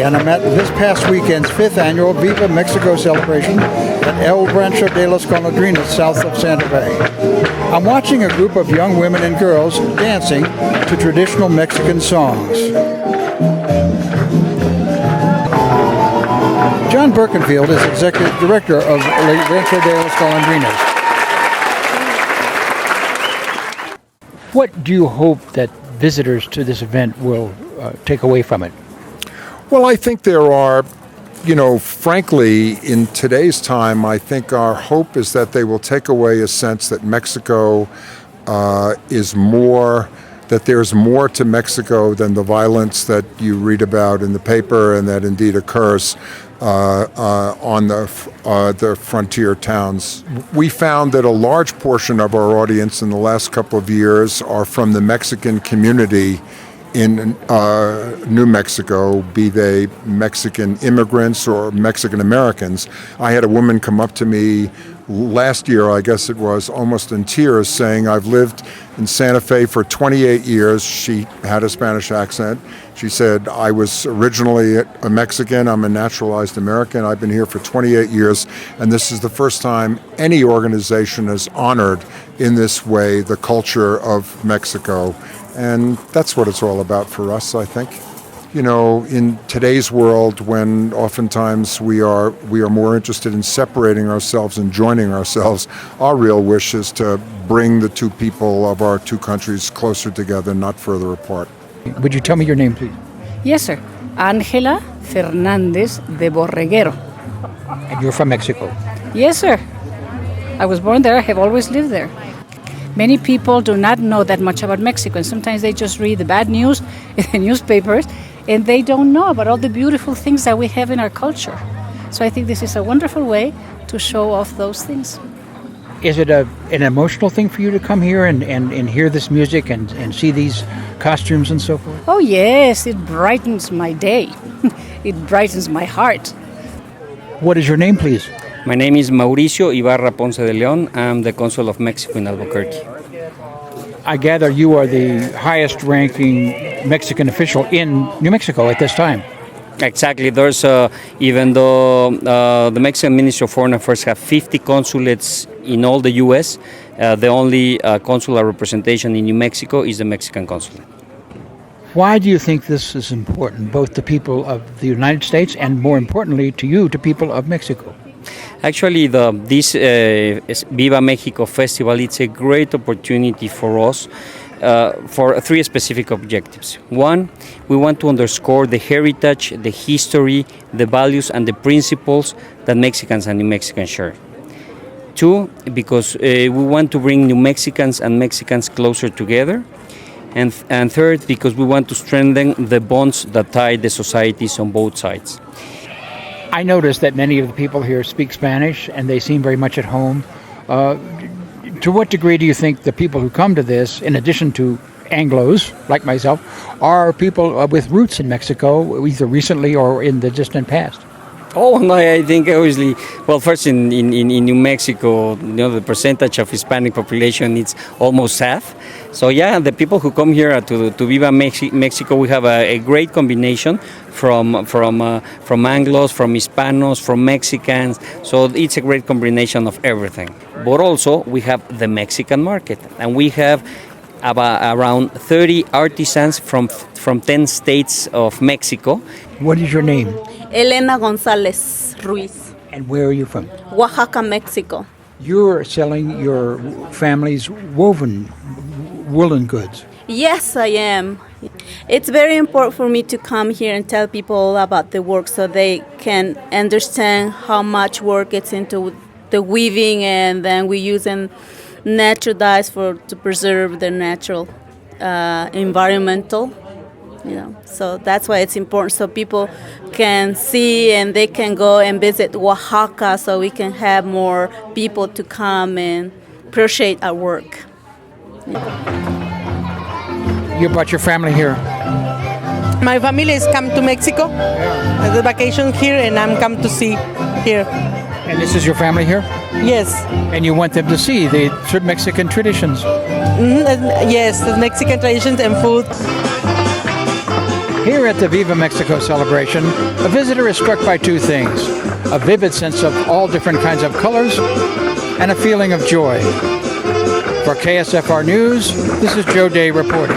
and I'm at this past weekend's 5th annual Viva Mexico celebration at El Rancho de los Golondrinas, south of Santa Fe. I'm watching a group of young women and girls dancing to traditional Mexican songs. John Birkenfield is Executive Director of El Rancho de los Golondrinas. What do you hope that visitors to this event will take away from it? Well, I think there are, frankly, in today's time, I think our hope is that they will take away a sense that Mexico is more, that there's more to Mexico than the violence that you read about in the paper and that indeed occurs on the frontier towns. We found that a large portion of our audience in the last couple of years are from the Mexican community in New Mexico, be they Mexican immigrants or Mexican Americans. I had a woman come up to me last year, I guess it was, almost in tears, saying, I've lived in Santa Fe for 28 years. She had a Spanish accent. She said, I was originally a Mexican. I'm a naturalized American. I've been here for 28 years, and this is the first time any organization has honored in this way the culture of Mexico. And that's what it's all about for us, I think. In today's world, when oftentimes we are more interested in separating ourselves and joining ourselves, our real wish is to bring the two people of our two countries closer together, not further apart. Would you tell me your name, please? Yes, sir. Ángela Fernández de Borreguero. And you're from Mexico? Yes, sir. I was born there. I have always lived there. Many people do not know that much about Mexico, and sometimes they just read the bad news in the newspapers, and they don't know about all the beautiful things that we have in our culture. So I think this is a wonderful way to show off those things. Is it an emotional thing for you to come here and hear this music and see these costumes and so forth? Oh, yes, it brightens my day. It brightens my heart. What is your name, please? My name is Mauricio Ibarra Ponce de Leon. I'm the Consul of Mexico in Albuquerque. I gather you are the highest-ranking Mexican official in New Mexico at this time. Exactly. There's, even though the Mexican Ministry of Foreign Affairs have 50 consulates in all the U.S., the only consular representation in New Mexico is the Mexican consulate. Why do you think this is important, both to people of the United States and, more importantly, to you, to people of Mexico? Actually, this Viva Mexico Festival, it's a great opportunity for us for three specific objectives. One, we want to underscore the heritage, the history, the values, and the principles that Mexicans and New Mexicans share. Two, because we want to bring New Mexicans and Mexicans closer together. And third, because we want to strengthen the bonds that tie the societies on both sides. I noticed that many of the people here speak Spanish, and they seem very much at home. To what degree do you think the people who come to this, in addition to Anglos, like myself, are people with roots in Mexico, either recently or in the distant past? Oh, no, I think obviously, well, first in New Mexico, the percentage of Hispanic population is almost half. So yeah, the people who come here to Viva Mexico, we have a great combination from Anglos, from Hispanos, from Mexicans. So it's a great combination of everything. But also we have the Mexican market, and we have around 30 artisans from 10 states of Mexico. What is your name? Elena González Ruiz. And where are you from? Oaxaca, Mexico. You're selling your family's woven woolen goods. Yes, I am. It's very important for me to come here and tell people about the work so they can understand how much work it's into the weaving, and then we use natural dyes to preserve the natural environmental. So that's why it's important, so people can see and they can go and visit Oaxaca, so we can have more people to come and appreciate our work. You brought your family here? My family has come to Mexico as a vacation here, and I'm come to see here. And this is your family here? Yes. And you want them to see the Mexican traditions? Yes, the Mexican traditions and food. Here at the Viva Mexico celebration, a visitor is struck by two things: a vivid sense of all different kinds of colors and a feeling of joy. For KSFR News, this is Joe Day reporting.